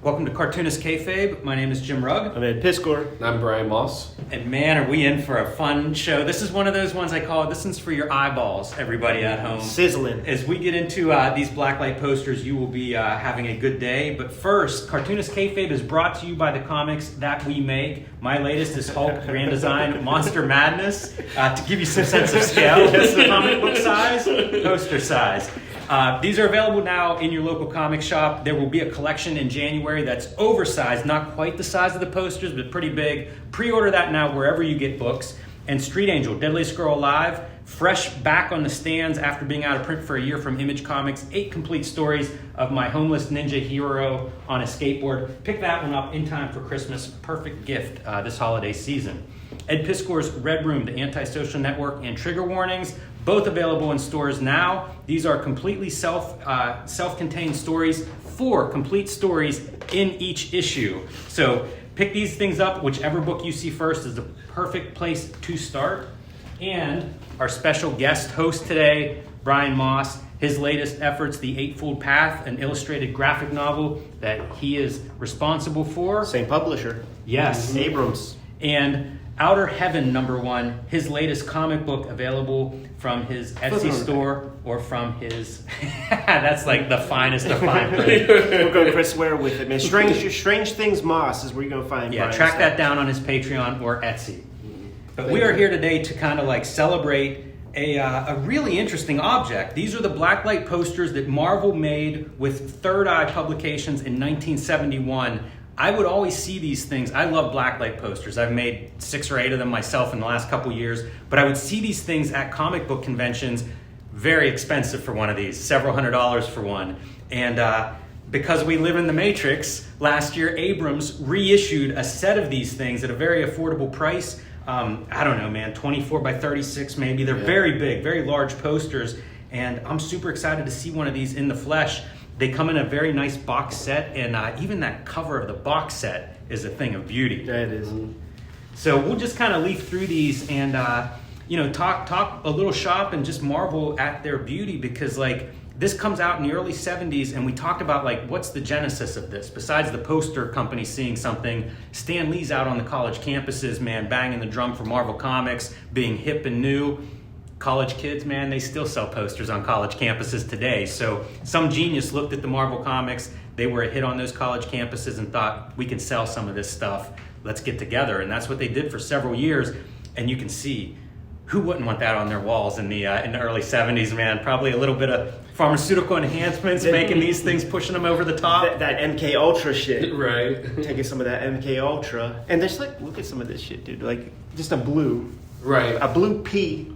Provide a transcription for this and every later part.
Welcome to Cartoonist Kayfabe. My name is Jim Rugg. I'm Ed Piscor. I'm Brian Moss. And man, are we in for a fun show. This is one of those ones I call, this is for your eyeballs, everybody at home. Sizzling. As we get into these Blacklight posters, you will be having a good day. But first, Cartoonist Kayfabe is brought to you by the comics that we make. My latest is Hulk Grand Design Monster Madness. To give you some sense of scale, this is comic book size, poster size. These are available now in your local comic shop. There will be a collection in January that's oversized, not quite the size of the posters, but pretty big. Pre-order that now wherever you get books. And Street Angel, Deadliest Girl Alive, fresh back on the stands after being out of print for a year from Image Comics. 8 complete stories of my homeless ninja hero on a skateboard. Pick that one up in time for Christmas. Perfect gift this holiday season. Ed Piscor's Red Room, The Antisocial Network, and Trigger Warnings, both available in stores now. These are completely self-contained stories, 4 complete stories in each issue. So pick these things up. Whichever book you see first is the perfect place to start. And our special guest host today, Brian Moss, his latest efforts, The Eightfold Path, an illustrated graphic novel that he is responsible for. Same publisher. Yes. Abrams. And Outer Heaven #1, his latest comic book, available from his Etsy store or from his... That's like the finest of fine print. We'll go Chris Ware with it, man. Strange Things Moss is where you're going to find. Yeah, track that down on his Patreon or Etsy. But we are here today to kind of like celebrate a really interesting object. These are the Blacklight posters that Marvel made with Third Eye Publications in 1971. I would always see these things. I love Blacklight posters. I've made 6 or 8 of them myself in the last couple years. But I would see these things at comic book conventions. Very expensive for one of these, several $100s for one. And because we live in the Matrix, last year Abrams reissued a set of these things at a very affordable price. I don't know, man, 24 by 36 maybe. They're very big, very large posters. And I'm super excited to see one of these in the flesh. They come in a very nice box set, and even that cover of the box set is a thing of beauty. Yeah, it is. So we'll just kind of leaf through these and talk a little shop and just marvel at their beauty, because like this comes out in the early 70s, and we talked about like what's the genesis of this besides the poster company seeing something. Stan Lee's out on the college campuses, man, banging the drum for Marvel Comics, being hip and new. College kids, man, they still sell posters on college campuses today. So some genius looked at the Marvel Comics. They were a hit on those college campuses and thought, we can sell some of this stuff. Let's get together. And that's what they did for several years. And you can see, who wouldn't want that on their walls in the early 70s, man? Probably a little bit of pharmaceutical enhancements, making these things, pushing them over the top. That MK Ultra shit. Right. Taking some of that MK Ultra. And there's like, look at some of this shit, dude. Like, just a blue. Right. A blue P.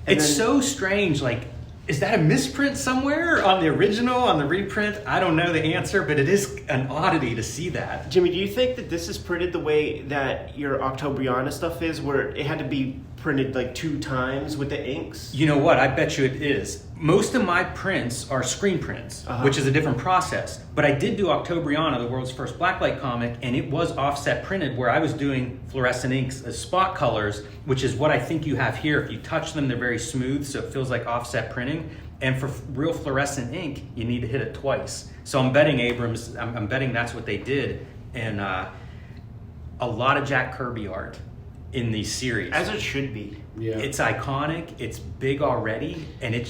It's so strange, like, is that a misprint somewhere on the original, on the reprint? I don't know the answer, but it is an oddity to see that. Jimmy, do you think that this is printed the way that your Octobriana stuff is, where it had to be printed like 2 times with the inks? You know what? I bet you it is. Most of my prints are screen prints, which is a different process. But I did do Octobriana, the world's first Blacklight comic, and it was offset printed, where I was doing fluorescent inks as spot colors, which is what I think you have here. If you touch them, they're very smooth, so it feels like offset printing. And for real fluorescent ink, you need to hit it twice. So I'm betting Abrams, I'm betting that's what they did. And a lot of Jack Kirby art in these series. As it should be. Yeah. It's iconic, it's big already, and it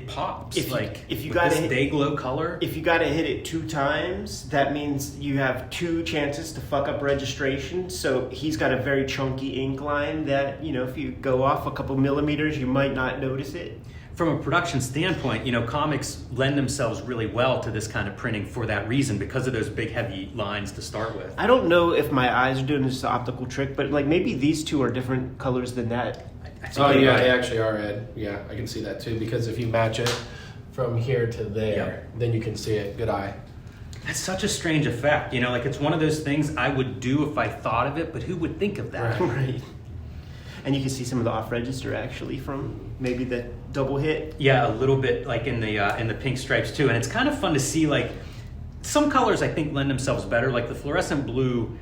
pops. If you with got this to day glow color. If you got to hit it 2 times, that means you have 2 chances to fuck up registration. So he's got a very chunky ink line that, if you go off a couple millimeters, you might not notice it. From a production standpoint, comics lend themselves really well to this kind of printing for that reason, because of those big heavy lines to start with. I don't know if my eyes are doing this optical trick, but like maybe these 2 are different colors than that. I think Oh you're yeah, right. they actually are, Ed. Yeah, I can see that too, because if you match it from here to there, then you can see it. Good eye. That's such a strange effect. It's one of those things I would do if I thought of it, but who would think of that? Right. And you can see some of the off-register actually from maybe the double hit. Yeah, a little bit like in the pink stripes too. And it's kind of fun to see, like, some colors I think lend themselves better. Like the fluorescent blue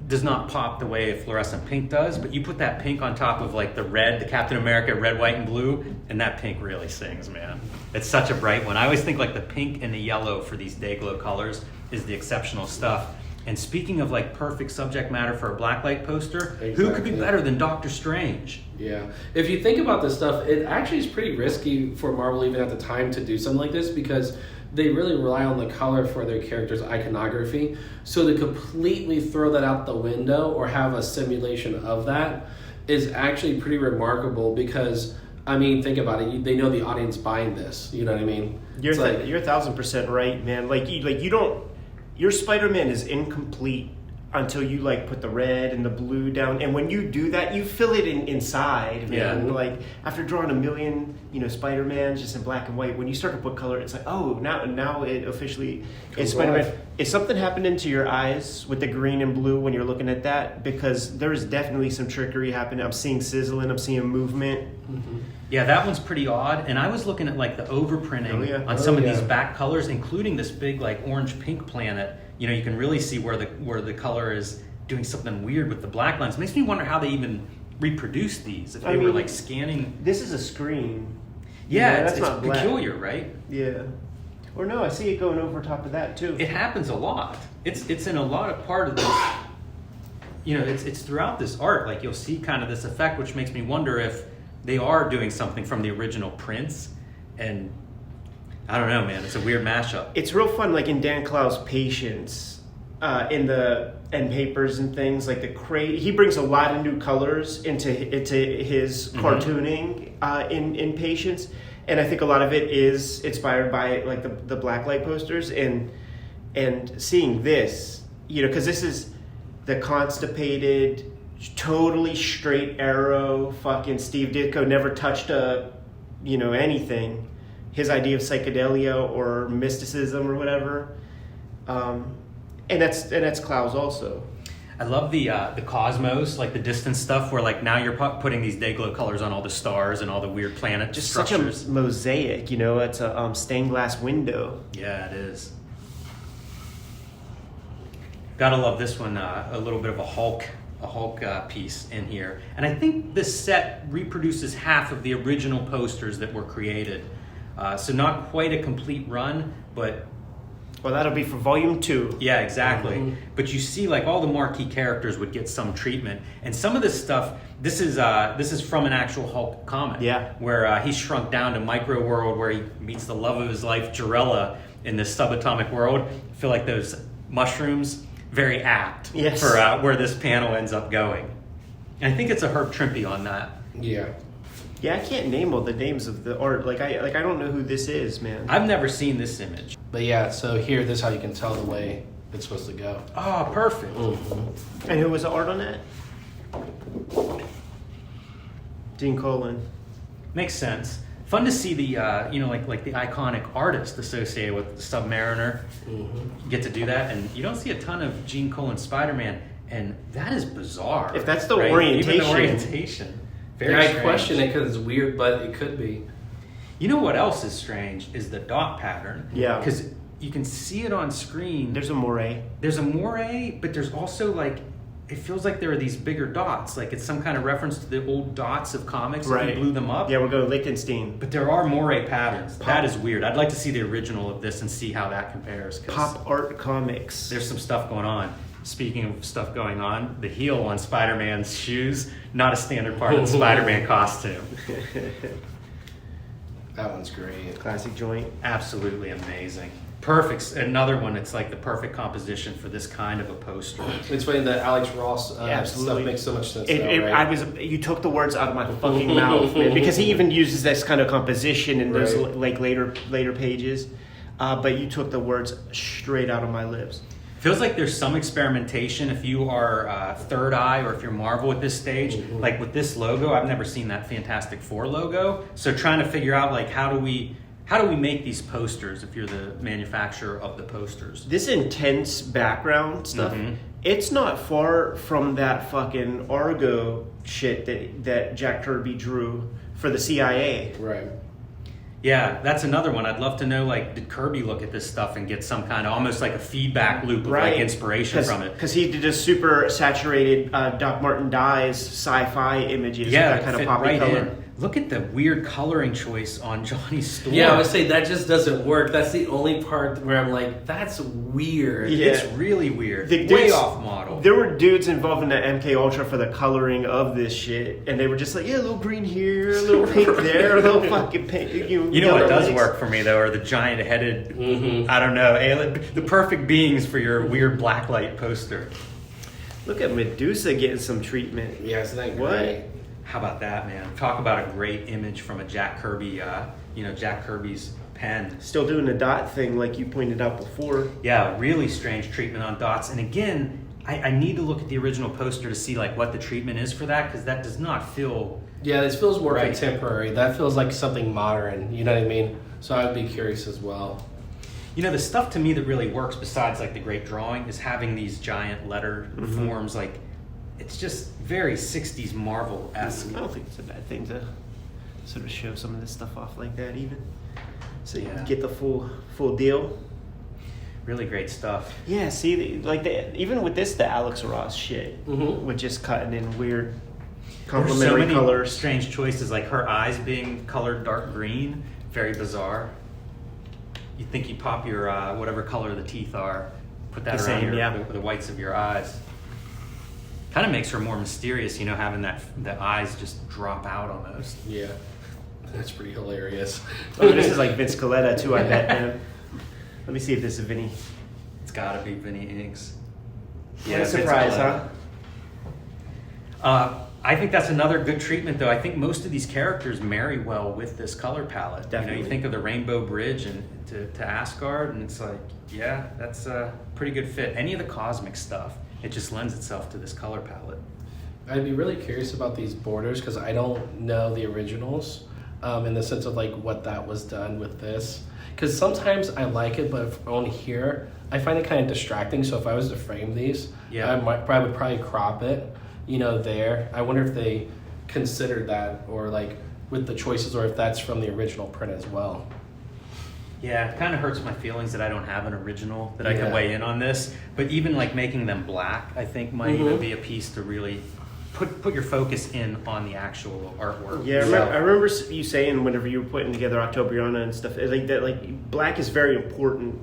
does not pop the way a fluorescent pink does, but you put that pink on top of like the red, the Captain America red, white, and blue, and that pink really sings, man. It's such a bright one. I always think like the pink and the yellow for these day glow colors is the exceptional stuff. And speaking of like perfect subject matter for a Blacklight poster, who could be better than Doctor Strange? Yeah. If you think about this stuff, it actually is pretty risky for Marvel even at the time to do something like this because they really rely on the color for their characters' iconography. So to completely throw that out the window or have a simulation of that is actually pretty remarkable because, I mean, think about it. They know the audience buying this. You know what I mean? You're 1,000% right, man. You don't. Your Spider-Man is incomplete until you like put the red and the blue down, and when you do that, you fill it inside. Man. Yeah. Like after drawing a million, Spider-Mans just in black and white, when you start to put color, it's like, oh, now it officially is Spider-Man. Is something happening to your eyes with the green and blue when you're looking at that? Because there is definitely some trickery happening. I'm seeing sizzling. I'm seeing movement. Mm-hmm. Yeah, that one's pretty odd. And I was looking at like the overprinting on some of these back colors, including this big like orange-pink planet. You can really see where the color is doing something weird with the black lines. It makes me wonder how they even reproduce these. If they were like scanning. This is a screen. Yeah, it's not peculiar, right? Yeah. Or no, I see it going over top of that too. It happens a lot. It's in a lot of part of this. It's throughout this art. Like you'll see kind of this effect, which makes me wonder if they are doing something from the original prints. And I don't know, man. It's a weird mashup. It's real fun, like in Dan Clow's Patience, in the end papers and things like he brings a lot of new colors into his cartooning in Patience, and I think a lot of it is inspired by like the Blacklight posters and seeing this, because this is the constipated, totally straight arrow. Fucking Steve Ditko never touched anything. His idea of psychedelia or mysticism or whatever, and that's Clow's also. I love the cosmos, like the distance stuff, where like now you're putting these day glow colors on all the stars and all the weird planet just structures. Such a mosaic, It's a stained glass window. Yeah, it is. Gotta love this one. A little bit of a Hulk piece in here, and I think this set reproduces half of the original posters that were created. So not quite a complete run, but... Well, that'll be for volume 2. Yeah, exactly. Mm-hmm. But you see, like, all the marquee characters would get some treatment. And some of this stuff, this is from an actual Hulk comic. Yeah. Where he's shrunk down to micro world, where he meets the love of his life, Jarella, in this subatomic world. I feel like those mushrooms, very apt for where this panel ends up going. And I think it's a Herb Trimpe on that. Yeah. Yeah, I can't name all the names of the art. I don't know who this is, man. I've never seen this image. But yeah, so here, this is how you can tell the way it's supposed to go. Oh, perfect. Mm-hmm. And who was the art on that? Dean Colin. Makes sense. Fun to see the like the iconic artist associated with Submariner. Mm-hmm. Get to do that, and you don't see a ton of Gene Colan Spider-Man, and that is bizarre. If that's the right? orientation. Even the orientation. Very I strange. question it because it's weird, but it could be. You know what else is strange is the dot pattern. Yeah. Because you can see it on screen. There's a moire. There's a moire, but there's also like, it feels like there are these bigger dots. Like it's some kind of reference to the old dots of comics. Right. If you blew them up. Yeah, we're going Lichtenstein. But there are moire patterns. That is weird. I'd like to see the original of this and see how that compares. Pop art comics. There's some stuff going on. Speaking of stuff going on, the heel on Spider-Man's shoes, not a standard part of the Spider-Man costume. That one's great. Classic joint. Absolutely amazing. Perfect. Another one, it's like the perfect composition for this kind of a poster. It's funny that Alex Ross absolutely stuff makes so much sense. Right? You took the words out of my fucking mouth, man, because he even uses this kind of composition in those like later pages, but you took the words straight out of my lips. Feels like there's some experimentation if you are Third Eye or if you're Marvel at this stage. Mm-hmm. Like with this logo, I've never seen that Fantastic Four logo. So trying to figure out like how do we make these posters if you're the manufacturer of the posters? This intense background stuff, it's not far from that fucking Argo shit that Jack Kirby drew for the CIA. Right. Yeah, that's another one. I'd love to know, like, did Kirby look at this stuff and get some kind of almost like a feedback loop of like inspiration from it? Because he did a super saturated Doc Martin Dies sci-fi images with that kind of poppy color. Look at the weird coloring choice on Johnny's Storm. Yeah, I would say that just doesn't work. That's the only part where I'm like, that's weird. Yeah. It's really weird. The Way dudes- off model. There were dudes involved in the MK Ultra for the coloring of this shit, and they were just like, yeah, a little green here, a little pink there, a little fucking pink. You know what yellow does legs. work for me though are the giant-headed, Mhm. I don't know, alien, the perfect beings for your weird blacklight poster. Look at Medusa getting some treatment. Yeah, isn't that What? great? How about that, man? Talk about a great image from a Jack Kirby, Jack Kirby's pen. Still doing the dot thing like you pointed out before. Yeah, really strange treatment on dots. And again, I need to look at the original poster to see like what the treatment is for that, because that does not feel. Yeah, this feels more Right. contemporary. That feels like something modern. You know what I mean? So I would be curious as well. You know, the stuff to me that really works besides like the great drawing is having these giant letter forms. Like, it's just very 60s Marvel-esque. I don't think it's a bad thing to sort of show some of this stuff off like that even. So you Yeah. get the full deal. Really great stuff. Yeah, see, even with this, the Alex Ross shit, Mhm. with just cutting in weird There's so complementary many colors. strange choices, like her eyes being colored dark green, very bizarre. You think you pop your whatever color the teeth are, put that The around same, yeah. the whites of your eyes. Kind of makes her more mysterious, you know, having the eyes just drop out almost. Yeah. That's pretty hilarious. Oh, this is like Vince Coletta too, I bet, man. Let me see if this is Vinny. It's gotta be Vinny Inks. What a Vince surprise, Coletta. huh? I think that's another good treatment, though. I think most of these characters marry well with this color palette. You know, Definitely. you think of the Rainbow Bridge and to Asgard, and it's like, yeah, that's a pretty good fit. Any of the cosmic stuff, it just lends itself to this color palette. I'd be really curious about these borders because I don't know the originals in the sense of like what that was done with this. Because sometimes I like it, but if on here, I find it kind of distracting. So if I was to frame these, Yeah. I would probably crop it, you know, there. I wonder if they considered that or like with the choices or if that's from the original print as well. Yeah, it kind of hurts my feelings that I don't have an original that I Yeah. can weigh in on this. But even like making them black, I think might even Mhm. be a piece to really put your focus in on the actual artwork. Yeah, I remember you saying whenever you were putting together Octobriana and stuff like that, like black is very important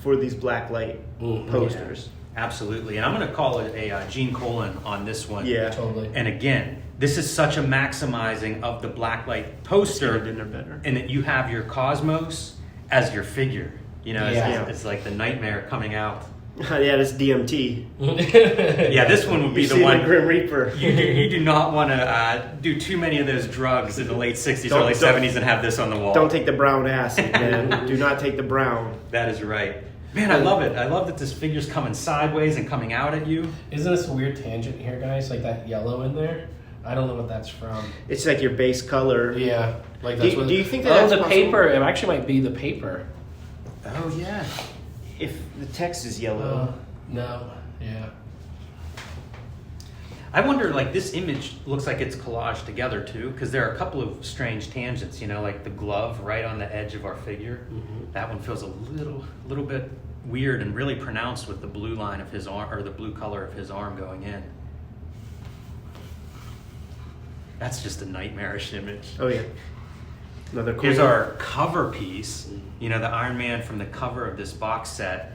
for these blacklight Mhm. posters. Absolutely, and I'm going to call it a Gene Colan on this one. Yeah. Totally. And again, this is such a maximizing of the blacklight poster, Dinner better. and that you have your Cosmos as your figure. You know, Yeah. it's like the nightmare coming out. Yeah, that's DMT. Yeah, this one would be You the see one. Grim Reaper. You do not want to do too many of those drugs in the late 60s, Don't- early don't- 70s and have this on the wall. Don't take the brown acid, man. Do not take the brown. That is right. Man, I love it. I love that this figure's coming sideways and coming out at you. Isn't this a weird tangent here, guys? Like that yellow in there? I don't know what that's from. It's like your base color. Yeah, like Do- that's what. do you think that Oh, that's the possible? paper. It actually might be the paper. Oh, yeah. If the text is yellow. No. Yeah. I wonder, like, this image looks like it's collaged together, too, because there are a couple of strange tangents, you know, like the glove right on the edge of our figure. Mhm. That one feels a little bit weird and really pronounced with the blue line of his arm, or the blue color of his arm going in. That's just a nightmarish image. Oh yeah. Another cool. Here's our cover piece, you know, the Iron Man from the cover of this box set.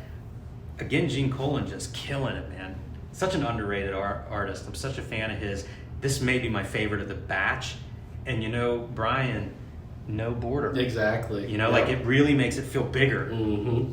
Again, Gene Colan just killing it, man. Such an underrated artist. I'm such a fan of his. This may be my favorite of the batch. And you know, Brian, no border. Exactly. You know, like it really makes it feel bigger. Mm-hmm.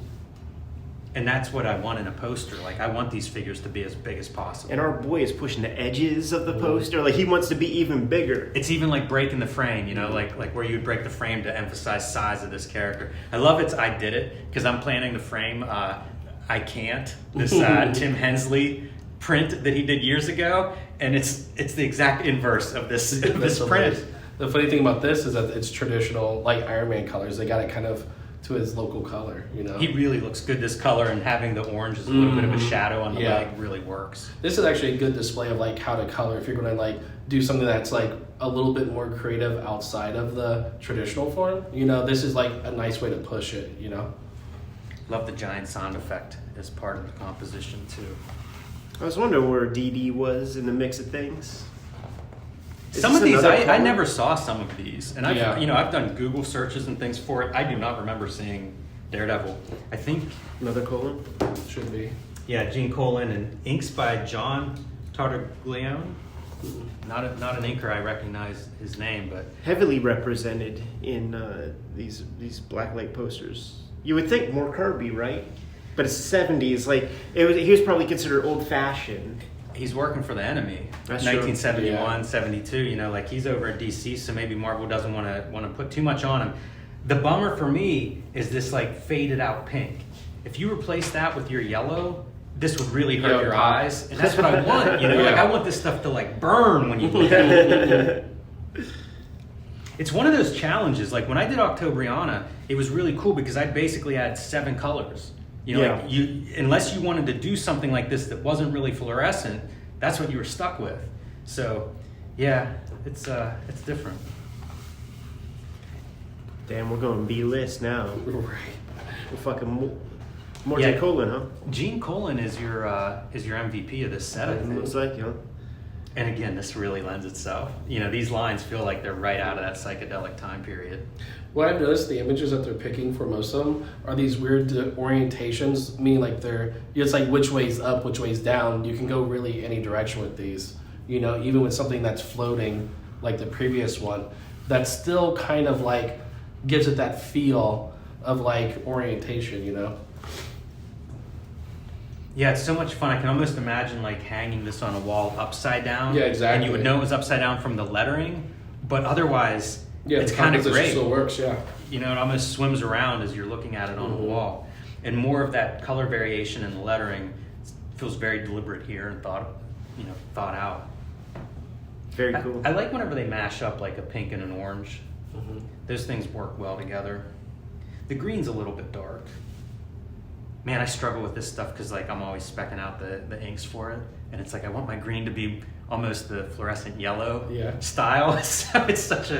And that's what I want in a poster. Like, I want these figures to be as big as possible. And our boy is pushing the edges of the poster. Like he wants to be even bigger. It's even like breaking the frame, you know, like where you would break the frame to emphasize size of this character. I love it's I did it because I'm planning the frame. I can't. This Tim Hensley print that he did years ago, and it's the exact inverse of this print. The funny thing about this is that it's traditional, like Iron Man colors. They got it kind of to his local color, you know. He really looks good this color, and having the orange as a little bit of a shadow on the Yeah. leg really works. This is actually a good display of like how to color if you're going to like do something that's like a little bit more creative outside of the traditional form. You know, this is like a nice way to push it, you know. Love the giant sound effect as part of the composition too. I was wondering where DD was in the mix of things. Some this of these, another I color? never saw some of these, and I've Yeah. I've done Google searches and things for it. I do not remember seeing Daredevil. I think Another colon? Should be. Gene Colan, and inks by John Tartaglione. Not an inker I recognize his name, but Heavily represented in these Blacklight posters. You would think more Kirby, right? But it's the 70s. Like he was probably considered old-fashioned. he's working for the enemy. That's true. 1971, 72. You know, like he's over at DC, so maybe Marvel doesn't want to put too much on him. The bummer for me is this like faded out pink. If you replace that with your yellow, this would really hurt Yeah, your pop. eyes, and that's what I want. You know, like Yeah. I want this stuff to like burn when you look at it. It's one of those challenges. Like when I did Octobriana, it was really cool because I basically had 7 colors. You know, Yeah. like you, unless you wanted to do something like this that wasn't really fluorescent, that's what you were stuck with. So, yeah, it's different. Damn, we're going B-list now. Right. We're fucking more Yeah. J. Colon, huh? Gene Colan is your MVP of this set, I think. Looks like, huh? And again, this really lends itself. You know, these lines feel like they're right out of that psychedelic time period. What I've noticed, the images that they're picking for most of them are these weird orientations, meaning like it's like which way's up, which way's down. You can go really any direction with these. You know, even with something that's floating, like the previous one, that still kind of like gives it that feel of like orientation, you know? Yeah, it's so much fun. I can almost imagine like hanging this on a wall upside down. Yeah, exactly. And you would know it was upside down from the lettering, but otherwise, Yeah, it's the kind of composition great. still works, yeah. You know, it almost swims around as you're looking at it on Mhm. a wall. And more of that color variation in the lettering feels very deliberate here and thought out. Very cool. I like whenever they mash up like a pink and an orange. Mm-hmm. Those things work well together. The green's a little bit dark. Man, I struggle with this stuff because like I'm always specking out the inks for it, and it's like I want my green to be almost the fluorescent yellow style. So it's such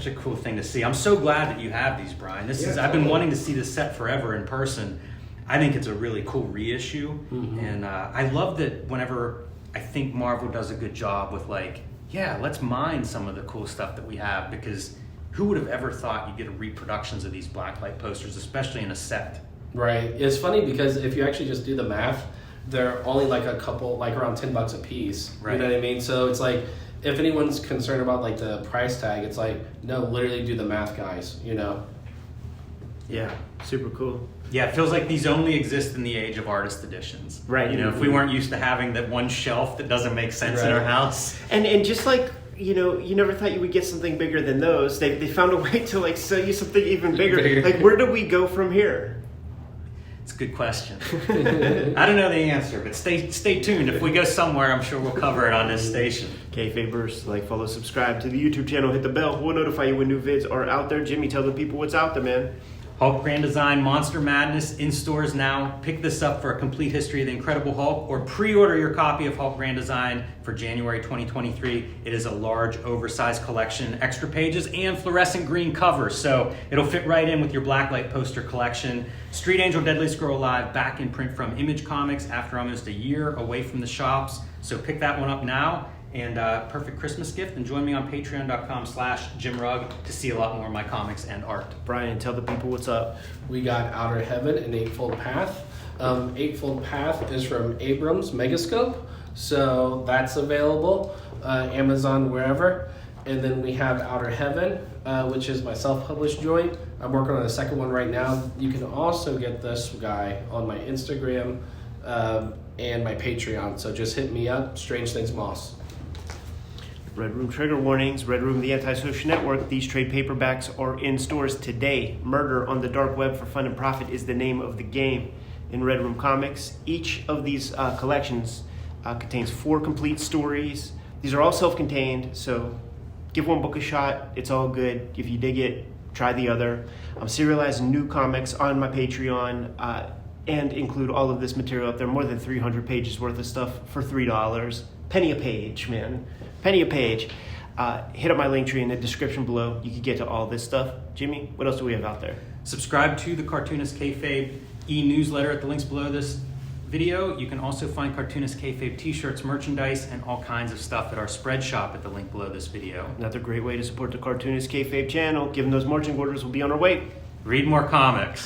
a cool thing to see. I'm so glad that you have these, Brian. I've been totally. wanting to see this set forever in person. I think it's a really cool reissue, and I love that whenever I think Marvel does a good job with like, yeah, let's mine some of the cool stuff that we have, because who would have ever thought you'd get reproductions of these Blacklight posters, especially in a set? Right. It's funny because if you actually just do the math, they're only like a couple, like around $10 a piece. Right. You know what I mean? So it's like, if anyone's concerned about like the price tag, it's like, no, literally do the math, guys, you know? Yeah, super cool. Yeah, it feels like these only exist in the age of artist editions. Right. You know, if we weren't used to having that one shelf that doesn't make sense in Right. our house. And just like, you know, you never thought you would get something bigger than those. They found a way to like sell you something even bigger. Bigger. Like, where do we go from here? It's a good question. I don't know the answer, but stay tuned. If we go somewhere, I'm sure we'll cover it on this station. Kayfabers, like, follow, subscribe to the YouTube channel, hit the bell. We'll notify you when new vids are out there. Jimmy, tell the people what's out there, man. Hulk Grand Design Monster Madness in stores now. Pick this up for a complete history of the Incredible Hulk, or pre-order your copy of Hulk Grand Design for January 2023. It is a large, oversized collection, extra pages, and fluorescent green cover, so it'll fit right in with your Blacklight poster collection. Street Angel Deadly Scroll Live back in print from Image Comics after almost a year away from the shops, so pick that one up now. And perfect Christmas gift. And join me on patreon.com/JimRugg to see a lot more of my comics and art. Brian, tell the people what's up. We got Outer Heaven and Eightfold Path. Eightfold Path is from Abrams Megascope, so that's available. Amazon, wherever. And then we have Outer Heaven, which is my self-published joint. I'm working on a second one right now. You can also get this guy on my Instagram and my Patreon. So just hit me up, Strange Things Moss. Red Room trigger warnings. Red Room, the antisocial network. These trade paperbacks are in stores today. Murder on the dark web for fun and profit is the name of the game in Red Room Comics. Each of these collections contains 4 complete stories. These are all self-contained, so give one book a shot. It's all good. If you dig it, try the other. I'm serializing new comics on my Patreon and include all of this material up there. More than 300 pages worth of stuff for $3. Penny a page, man. Penny a page. Hit up my link tree in the description below. You can get to all this stuff. Jimmy, what else do we have out there? Subscribe to the Cartoonist Kayfabe e-newsletter at the links below this video. You can also find Cartoonist Kayfabe t-shirts, merchandise, and all kinds of stuff at our spread shop at the link below this video. Another great way to support the Cartoonist Kayfabe channel. Given those marching orders will be on our way. Read more comics.